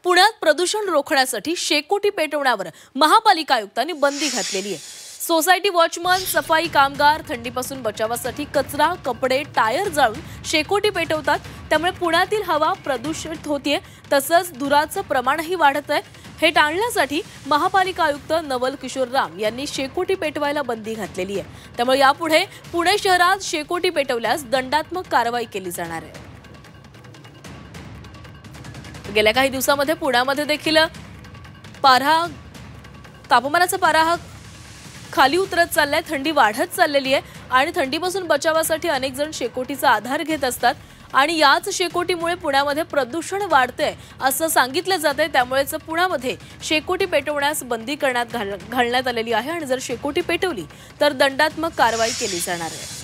पुण्यात प्रदूषण रोखण्यासाठी शेकोटी पेटवण्यावर महापालिका आयुक्तांनी बंदी घातलेली आहे। सोसायटी वॉचमन, सफाई कामगार थंडीपासून बचावासाठी कचरा, कपडे, टायर जाळून शेकोटी पेटवतात। त्यामुळे पुण्यातील हवा प्रदूषित होते, तसंच धुराचं प्रमाणही वाढत आहे। हे टाळण्यासाठी महापालिका आयुक्त नवल किशोर राम यांनी शेकोटी पेटवायला बंदी घातलेली आहे। त्यामुळे यापुढे पुणे शहरात शेकोटी पेटवल्यास दंडात्मक कारवाई केली जाणार आहे। गेल्या काही दिवसांमध्ये पुण्यामध्ये देखील तापमानाचा पारा खाली उतरत चाललाय, थंडी वाढत चाललेली आहे आणि थंडीपासून बचावासाठी अनेक जण शेकोटीचा आधार घेत असतात आणि याच शेकोटीमुळे पुण्यामध्ये प्रदूषण वाढतंय असं सांगितलं जातंय। त्यामुळेच पुण्यामध्ये शेकोटी पेटवण्यास बंदी घालण्यात आलेली आहे आणि जर शेकोटी पेटवली तर दंडात्मक कारवाई केली जाणार आहे।